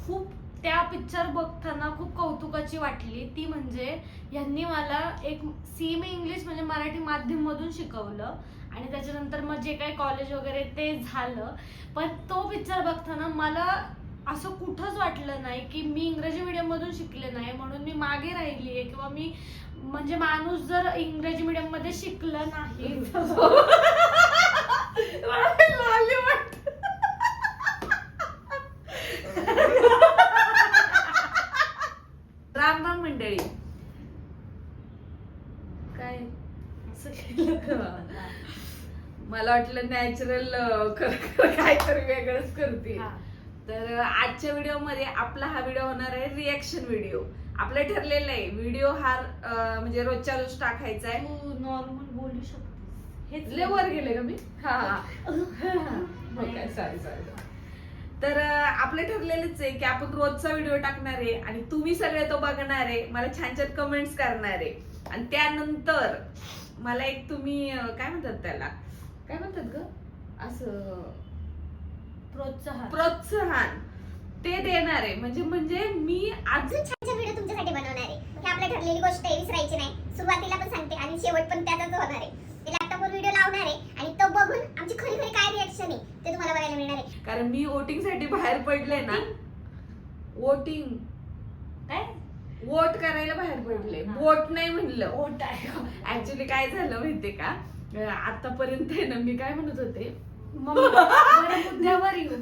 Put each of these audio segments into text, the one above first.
खूप त्या पिक्चर बघताना खूप कौतुकाची वाटली ती म्हणजे यांनी मला एक सेमी इंग्लिश म्हणजे मराठी माध्यम मधून शिकवलं आणि त्याच्यानंतर मग जे काही कॉलेज वगैरे ते झालं. पण तो पिक्चर बघताना मला असं कुठंच वाटलं नाही की मी इंग्रजी मीडियम मधून शिकले नाही म्हणून मी मागे राहिलीये किंवा मी म्हणजे माणूस जर इंग्रजी मीडियम मध्ये शिकलं नाही राम राम मंडळी. काय असं केलं मला वाटलं नॅचरल काहीतरी वेगळंच करते. तर आजच्या व्हिडिओ मध्ये आपला हा व्हिडिओ होणार आहे रिएक्शन व्हिडिओ. आपलं ठरलेलं आहे व्हिडिओ हा म्हणजे रोजच्या रोज टाकायचा आहे. तू नॉर्मल बोलू शकतेस हेच लय वर गेले का मी? हा ओके सॉरी. तर आपलं ठरलेलंच आहे की आपण रोजचा व्हिडिओ टाकणार आहे आणि तुम्ही सगळे तो बघणार आहे, मला छान छान कमेंट्स करणार आहे आणि त्यानंतर मला एक तुम्ही काय म्हणतात त्याला, काय म्हणतात ग असं प्रोत्साहन ते देणार आहे. म्हणजे मी अजून छान छान व्हिडिओ तुमच्यासाठी बनवणार आहे. ही आपल्या ठरलेली गोष्ट आहे, विसरायची नाही. सुरुवातीला पण सांगते आणि शेवट पण त्यातच होणार आहे. लॅपटॉपवर व्हिडिओ लावणार आहे आणि तो बघून आमची खरी खरी काय रिएक्शन आहे ते तुम्हाला बघायला मिळणार आहे. कारण मी वोटिंग साठी बाहेर पडले ना, वोटिंग काय वोट करायला बाहेर पडले. वोट नाही म्हणलं, वोट आहे. ऍक्च्युली काय झालं माहितीये का, आतापर्यंत आहे ना मी काय म्हणत होते मुद्द्यावर येऊ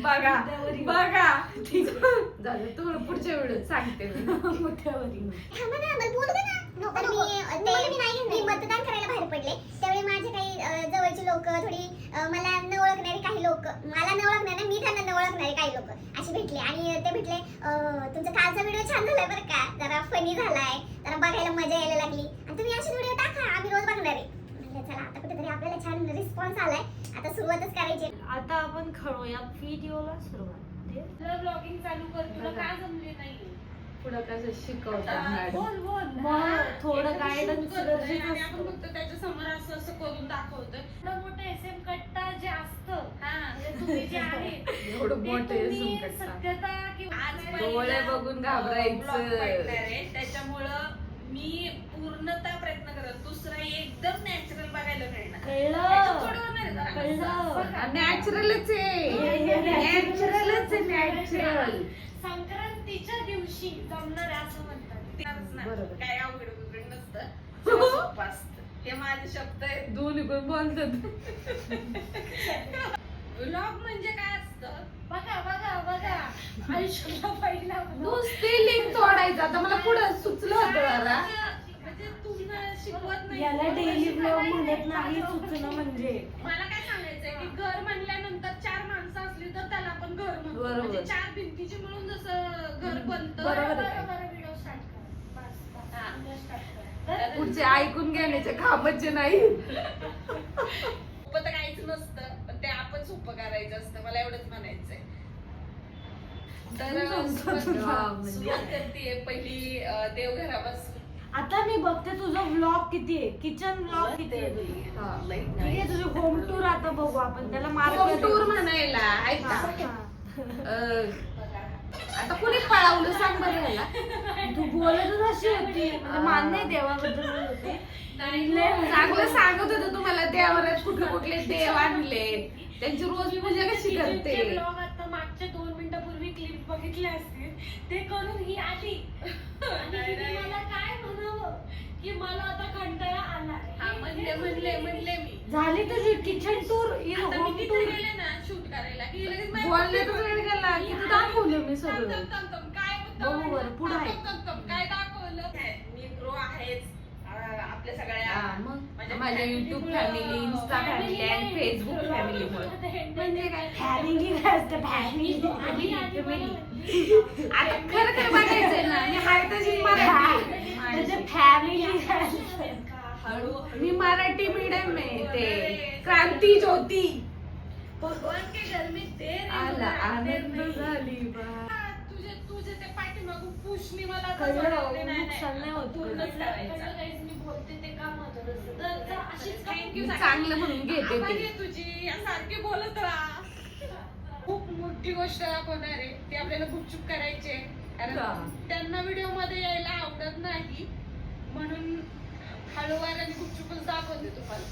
बघा ठीक झालं. तुम्हाला पुढच्या व्हिडिओत सांगते मी. मुद्द्यावर येऊ. थांबा ना, मला बोलू दे ना. मी मतदान करायला बाहेर पडले त्यावेळी माझे काही जवळची लोक, थोडी मला न ओळखणारे काही लोक, मला न ओळखणारे मी त्यांना न ओळखणारे काही लोक असे भेटले आणि ते भेटले तुमचा कालचा व्हिडिओ छान झालाय बरं का, जरा फनी झालाय, जरा बघायला मजा यायला लागली आणि तुम्ही असे व्हिडिओ टाका, आम्ही रोज बघणार आहे. चला आता कुठेतरी आपल्याला छान रिस्पॉन्स आलाय, आता सुरुवातच करायची. आता आपण खळूया व्हिडिओला सुरुवात. ब्लॉगिंग चालू कर, तुला काय जमले नाही पुढं कसं शिकवतात मॅडम. मग थोडं गायडन्स गरजेचं आपण असतं. फक्त त्याच्या समोर असं असं करून दाखवतोय. एवढं मोठं SM कट्टा जे असतं म्हणजे तुम्ही जे आहे एवढं ते मोठं तुम्ही SM कट्टा. सत्यता किंवा आज डोळे बघून घाबरायचं. ब्लॉग पडणार आहे, त्याच्यामुळं मी पूर्णतः प्रयत्न करत दुसरा एकदम नॅचरल बघायला मिळणार. त्याच्यात थोडं होणार आहे जरा. कळलं. नॅचरलच आहे, नॅचरलच आहे, नॅचरल. संक्रांतीच्या दिवशी जमणार आहे असं म्हणतात. तेच ना. बरोबर. काय अवघड वगैरे नसतं, सगळं सोपं असतं. हे माझे शब्द आहेत. दोन्ही पण बोलतात. ब्लॉग म्हणजे काय असतं, बघा आयुष्याला पहिला नुसती लिंक तोडायचं. आता मला पुढे सुचलं होतं जरा. म्हणजे तुम्हाला शिकवत नाही. याला डेली ब्लॉग म्हणत नाही, सुचणं म्हणजे मला काय सांगायचंय की घर म्हणल्यानंतर 4 माणसं असली तर त्याला आपण घर म्हणतो. बरोबर. म्हणजे 4 भिंतीची मिळून जसं घर बनतं. बरोबर आहे. व्हिडिओ स्टार्ट कर. हा. तर पुढचे ऐकून घेण्याचे कामाचे नाही. सोपं तर काहीच नसतं, पण ते आपण सोपं करायचं असतं. मला एवढंच म्हणायचंय. तर सुरुवात करते पहिली देवघरापासून. आता मी बघते तुझं व्लॉग किती आहे, किचन व्लॉग किती आहे तुझी. ठीक आहे, तुझी होम टूर आता बघू आपण, त्याला मार्क टूर म्हणायला ऐका. आता कुणी पळावलं सांग बरं याला. तू बोलतच अशी होती म्हणजे मान्य आहे देवाबद्दल होती. चांगलं सांगत होतं तुम्हाला देवाऱ्यात कुठले कुठले देव आणले, त्यांची रोज पूजा कशी करते. ब्लॉग आता मागच्या 2 मिनिटापूर्वी क्लिप बघितले असतील, ते करून ही आली आणि तिने मला काय म्हणावं की मला आता कंटाळा आला. म्हणले मी झाली तुझी किचन टूर, आता मी तिथे गेले ना शूट करायला की लगेच माझ्या बोलण्यातच वेळ गेला की दाखवलं मी सगळं. काय बघू बरं, पुढं आहे. काय दाखवलं. मी प्रो आहेच आपल्या हा, सगळ्या मग माझ्या युट्यूब फॅमिली, इन्स्टा फॅमिली आणि फेसबुक फॅमिलीमुळे. म्हणजे काय फॅमिली काय असतं, फॅमिली आता खरं खरं बघायचंय ना, मी हाय तशी मराठी. फॅमिली मी मराठी मीडियम आहे. ते क्रांती ज्योती भगवान के घर में देर आला आनंद झाली बा. तुझे ते पाठीमागून पुष्णी मला आता कळलं, सोडवले नाही. नुकसान नाही होत. पूर्णच करायचं. मी बोलते ते का महत्वाचं तर अशीच Thank you. मी चांगलं म्हणून घेते आभारी ते. आहे तुझी, यासारखी बोलत राहा. खूप मोठी गोष्ट दाखवणार आहे ती आपल्याला गुपचूप करायची आहे. कारण त्यांना व्हिडिओ मध्ये यायला आवडत नाही म्हणून हळूवार आणि गुपचूपच दाखवते तुम्हाला.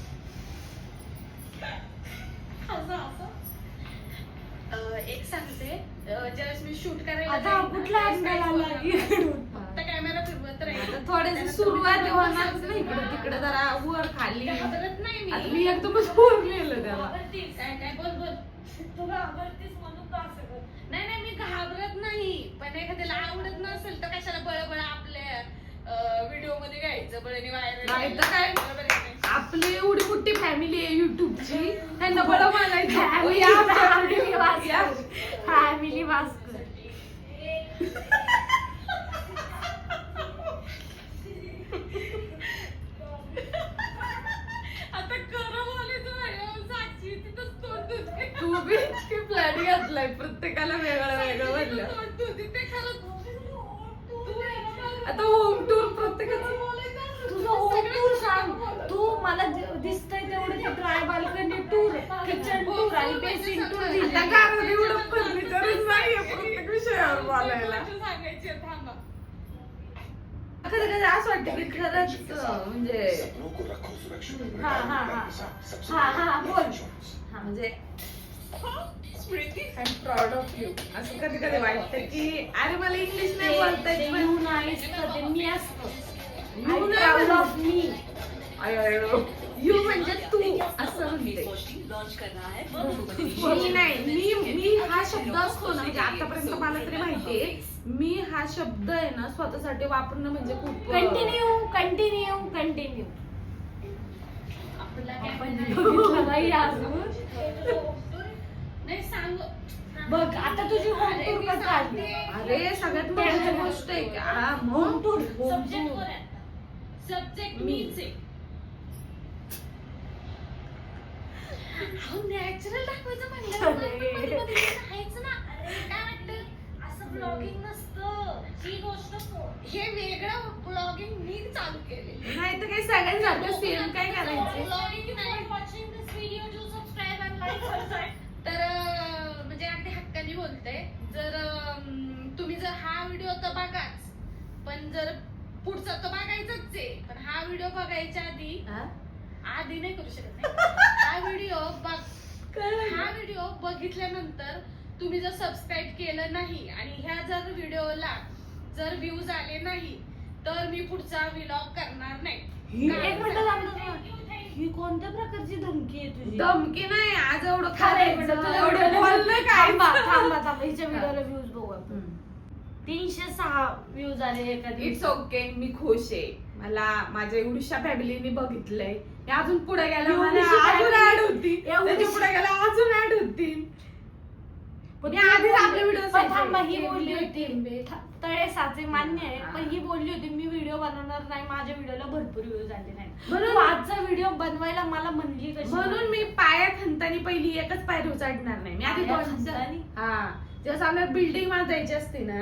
एक सांगते ज्यावेळेस मी शूट करायला आता जाईन ना, कुठला त्यावेळेस angle काय आला? बोलणार नाही. फक्त कॅमेरा फिरवत राहील. थोडेसे सुरुवात होणार नाही, इकडे तिकडे जरा वर खाली. घाबरत नाही आता मी. मी एकदमच वर गेलं त्याला. घाबरतीस. काय बोल बोल. तू घाबरतीस म्हणून तर असं कर. नाही मी घाबरत नाही पण एखाद्याला आवडत नसेल तर कशाला बळबळ आपल्या व्हिडिओ मध्ये घ्यायचं बळणी नाही तर काय? व्हायरल. आपली एवढी मोठी फॅमिली आहे युट्यूबची, त्यांना बरं म्हणायचं Family या family या. वास्कर. Family वास्कर. आता खरं बोलायचं म्हणल्यावर साक्षी तिथंच तोंड धुते. तू बी प्लॅन घातलाय, प्रत्येकाला वेगळं वेगळं म्हणलं. तोंड धुते ते खरं. तू आहे ना मला. आता होम टूर प्रत्येकाचं तुझं होम टूर सांग. तू मला दिसतंय तेवढं ते dry balcony tour, kitchen tour आणि बेसिन टूर आता कारण एवढं फर्निचरच नाहीये प्रत्येक विषयावर बोलायला. सांगायचे थांबा. कधी कधी असं वाटतं की खरंच म्हणजे सपनों को रखो सुरक्षित. हा, हा, हा. सबसे हा, हा, बड़ी बोल. insurance. हा म्हणजे Smriti I am proud of you. असं कधी कधी वाटतं की अरे मला इंग्लिश नाही बोलता येत पण यू नाहीस तर ते मी असतो. You I'm नाही proud म्हणजे- of me. यू म्हणजे तू असं म्हणते. मी नाही, मी हा शब्द असतो ना, म्हणजे आतापर्यंत मला तरी माहितीये, मी हा शब्द आहे ना स्वतःसाठी वापरणं म्हणजे खूप कंटिन्यू आपण बघितलं नाही अजून. नाही सांग. बघ आता तुझी होम टूर कसं आली? अरे सगळ्यात महत्त्वाची गोष्ट आहे का होम टूर सब्जेक्ट कोण आहे? सब्जेक्ट मीच आहे. नॅचरल दाखवायचं म्हणलं राहायचं ना. काय वाटतं असं ब्लॉगिंग नसतं ही गोष्ट. हे वेगळं ब्लॉगिंग मी चालू केले. नाही तर काही सगळ्यांसारखं सेम काय करायचं. ब्लॉगिंग नाही watching this video to subscribe and like. तर म्हणजे अगदी हक्काने बोलते. जर तुम्ही जर हा व्हिडिओ तर बघाच पण जर पुढचा तर बघायचाच आहे पण हा व्हिडिओ बघायच्या आधी नाही करू शकत नाही. हा व्हिडिओ बघितल्यानंतर तुम्ही जर सबस्क्राईब केलं नाही आणि ह्या जर व्हिडिओला जर व्ह्यूज आले नाही तर मी पुढचा व्लॉग करणार नाही. एक मिनिट थांबतो. ही कोणत्या प्रकारची धमकी आहे तुझी? धमकी नाही, आज एवढं खरं आहे, तुला एवढं बोललं काय. थांबा हिच्या व्हिडिओला व्ह्यूज बघू आपण. 306 व्ह्यूज आले एका इट्स दिवसात. ओके, मी खुश आहे. मला माझ्या एवढ्या फॅमिलीने बघितलंय. मी अजून पुढे गेला एवढीशी अजून family- ऍड होती, त्याच्या पुढे गेला अजून ऍड होती. पण मी आधीच आपले व्हिडिओ पण थांबा, ही बोलली होती तळे साचे मान्य आहे पण ही बोलली होती मी व्हिडिओ बनवणार नाही, माझ्या व्हिडिओला भरपूर व्ह्यूज आले नाही. म्हणून- तू आजचा व्हिडिओ बनवायला मला म्हणली कशी? म्हणून मी पाया खणतानी पहिली एकच पायरी उचडणार नाही. मी आधी पाया दोन खणतानी? हा जसं आपल्याला बिल्डिंग बांधायची असते ना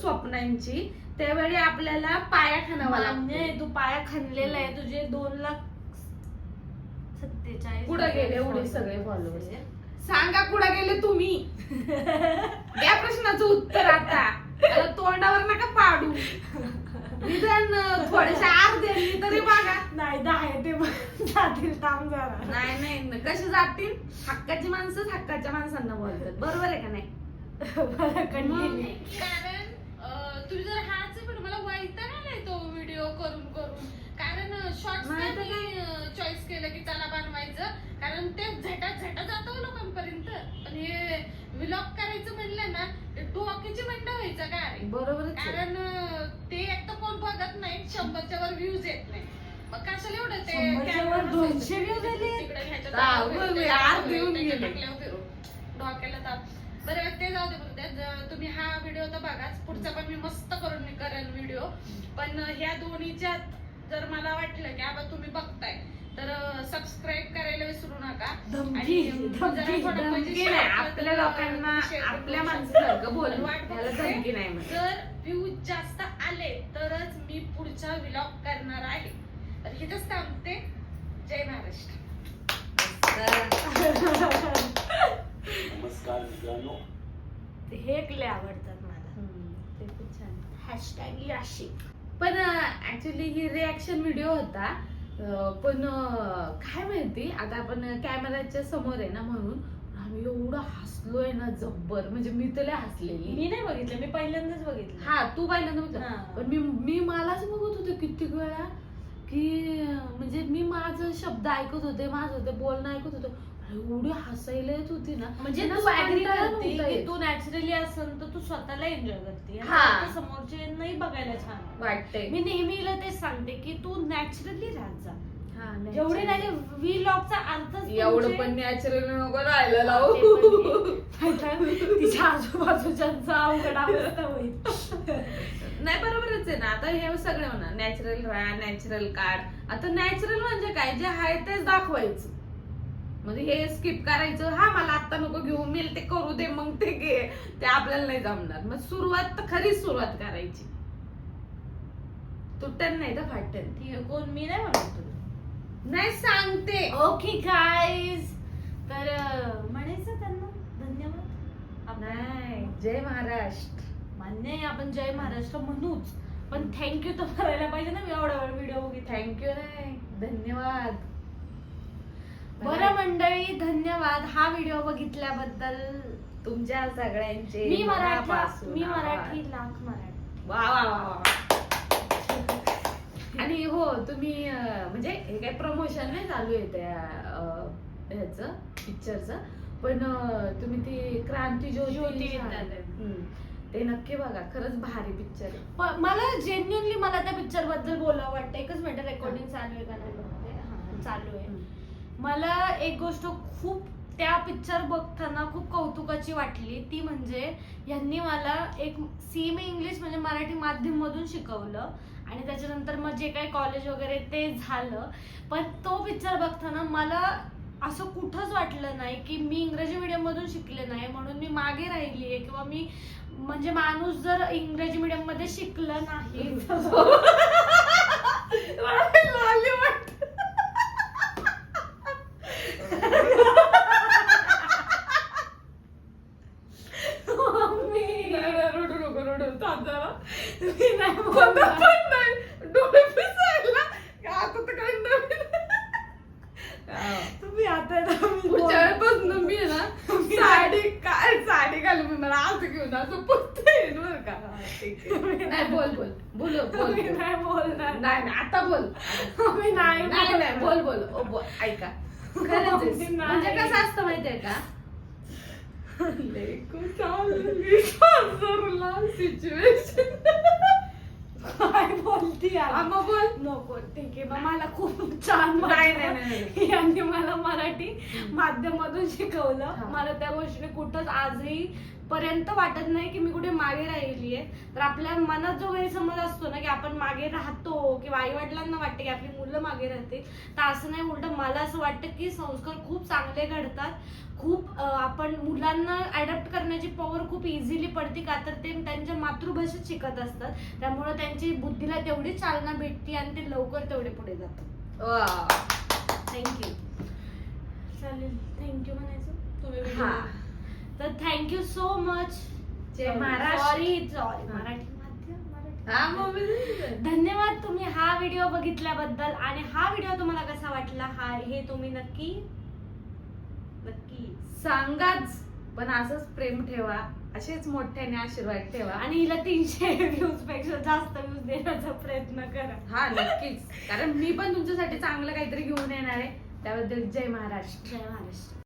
स्वप्नांची, त्यावेळी आपल्याला पाया खणावा मान्य लागतो. आहे, तू पाया खणलेला आहे. तुझे 2,47,000 पुढे गेले एवढे सगळे फॉलोअर्स. सांगा कुठे गेले तुम्ही? या प्रश्नाचं उत्तर आता तोंडावर नका पाडू. निदान थोडेसे अर्धे तरी बघा. नाही 10 ते जातील. थांब जरा. नाही कसे जातील? हक्काची माणसं हक्काच्या माणसांना बोलतात, बरोबर आहे का नाही? कंटिन्यू. कारण तुम्ही जर हाच व्हिडिओ मला वैताग आलाय तो व्हिडिओ करून कारण शॉर्ट्स नाही तर नाही चॉईस केलं की चला बनवायचं कारण ते झटा जातो लोकांपर्यंत. पण हे व्लॉग करायचं म्हणलं ना डोक्याची मंडळ व्हायचं का रे? बरोबरच आहे. कारण ते एक तर कोण बघत नाही, 100च्या वर व्ह्यूज येत नाही. मग कशाला एवढं ते 100च्या वर 200 views आले? तिकडे ह्याच्यात हा, फिरून, बघ, त्याच्यात आत फिरून, येऊन त्याच्यात गेले. टाकल्यावर फिरून. डोक्याला ताप. बरं ते जाऊ दे बोलू द्या. तुम्ही हा व्हिडिओ तर बघाच, पुढचा पण मी मस्त करेन व्हिडिओ. पण ह्या दोन्हीच्यात जर मला वाटलं की आबा तुम्ही बघताय तर सबस्क्राईब करायला विसरू नका. धमकी, आणि धमकी, जरा थोडं धमकी मजेशीर नाही, वाटलं आपल्या तर लोकांना share करू आपल्या शकता. माणसासारखं बोल. वाट त्याला बघते. धमकी नाही म्हणत. जर व्ह्यूज जास्त आले तरच मी पुढचा व्लॉग करणार आहे. तर इथंच थांबते. जय महाराष्ट्र. नमस्कार मित्रांनो. हे एक लय आवडतात मला. ते पण छान. हॅशटॅग याशी. पण ऍक्च्युली ही रिॲक्शन व्हिडिओ होता. पण काय माहिती, आता आपण कॅमेराच्या समोर आहे ना म्हणून आम्ही एवढं हसलोय ना जब्बर, म्हणजे मी तर लय हसलेली. मी नाही बघितलं, मी पहिल्यांदाच बघितलं. हा तू पहिल्यांदा हा. बघितलं, पण मी मलाच बघत होते कित्येक वेळा की म्हणजे मी माझं शब्द ऐकत होते, माझं बोलणं ऐकत होते, एवढी हसायला येत होती ना. म्हणजे ना तू असं ऍग्री कंटाळा करते नव्हता की येत. तू नॅचरली असेल तर तू स्वतःला एन्जॉय करते आणि हा. फक्त समोरचे नाही बघायला छान वाटतंय. मी नेहमीला तेच सांगते की तू नॅचरली राहत जा. हा, जेवढे नाही व्लॉगचा अर्थ एवढं पण नॅचरल नको राहायला लावू. तिच्या आजूबाजूच्या अवघड अवस्था होईल. नाही बरोबरच आहे ना. आता हे सगळे म्हणा नॅचरल राहा, नॅचरल काढ. आता नॅचरल म्हणजे काय, जे आहे तेच दाखवायचं. म्हणजे हे स्किप करायचं, हा मला आता नको घेऊ, मी ते करू दे, मग ते घे, ते आपल्याला नाही जमणार. मग सुरुवात तर खरीच सुरुवात करायची, तुटन नाही तर फाटन. ठीक आहे, कोण मी नाही म्हणत तुला. नाही सांगते. ओके गाईज, तर म्हणायचं त्यांना धन्यवाद. नाही, जय महाराष्ट्र. मान्य आहे, आपण जय महाराष्ट्र म्हणूच, पण थँक्यू तर करायला पाहिजे ना. मी एवढा वेळ व्हिडिओ बघितला. थँक्यू नाही, धन्यवाद. बरं मंडळी, धन्यवाद हा व्हिडिओ बघितल्याबद्दल. तुमच्या सगळ्यांचे मी मनापासून आभार. मराठी लाख मराठी. वा वा वा वा. आणि हो तुम्ही म्हणजे हे काय प्रमोशन नाही चालू आहे त्या ह्याचं पिक्चरचं, पण तुम्ही ती क्रांती ज्योती ज्योती विद्यालय. ते नक्की बघा, खरंच भारी पिक्चर आहे. मला जेन्युअनली मला त्या पिक्चर बद्दल बोलावं वाटतं. एकच मिनिट, रेकॉर्डिंग चालू आहे का नाही बघते. हा, चालू आहे. मला एक गोष्ट खूप त्या पिक्चर बघताना खूप कौतुकाची वाटली, ती म्हणजे यांनी मला एक सेमी इंग्लिश म्हणजे मराठी माध्यम मधून शिकवलं आणि त्याच्यानंतर मग जे काही कॉलेज वगैरे ते झालं. पण तो पिक्चर बघताना मला असं कुठंच वाटलं नाही की मी इंग्रजी मीडियम मधून शिकले नाही म्हणून मी मागे राहिलीये, किंवा मी म्हणजे माणूस जर इंग्रजी मीडियम मध्ये शिकलं नाही तुम्ही आता मी ना साडी घालून मी मला असं घेऊन असं पुसते बरं का. नाही बोल नाही बोलणार. नाही आता बोल. मी नाही नाही बोल ऐका. खरंच आहे. म्हणजे कसं असतं माहितीये का, सिच्युएशन काय बोलती यार. मग बोल. नको, ठीक आहे. मग मला खूप छान नाही, वाटलं. नाही, नाही. यांनी मला मराठी माध्यमातून शिकवलं. हा. मला त्या गोष्टीने कुठंच आजही पर्यंत वाटत नाही की मी कुठे मागे राहिली आहे. तर आपल्या मनात जो गैरसमज असतो ना की आपण मागे राहतो किंवा आई वडिलांना वाटते की आपली मुलं मागे राहते, तर असं नाही. उलट मला असं वाटतं की संस्कार खूप चांगले घडतात. खूप आपण मुलांना अडॅप्ट करण्याची पॉवर खूप इझिली पडते, का तर ते त्यांच्या मातृभाषेत शिकत असतात. त्यामुळे त्यांची बुद्धीला तेवढी चालना भेटते आणि ते लवकर तेवढे पुढे जातात. थँक्यू. चालेल, थँक्यू म्हणायचं तुम्ही video हा. बघा. तर थँक्यू सो मच. जय महाराष्ट्र. सॉरी मराठी माध्यम हा मम्मी. धन्यवाद तुम्ही हा व्हिडिओ बघितल्याबद्दल. आणि हा व्हिडिओ तुम्हाला कसा वाटला हे तुम्ही नक्की सांगाच. पण असंच प्रेम ठेवा, असेच मोठ्याने आशीर्वाद ठेवा. आणि हिला 300 व्ह्यूज पेक्षा जास्त व्ह्यूज देण्याचा प्रयत्न करा. हा नक्कीच, कारण मी पण तुमच्यासाठी चांगलं काहीतरी घेऊन येणार आहे. त्याबद्दल जय महाराष्ट्र. जय महाराष्ट्र.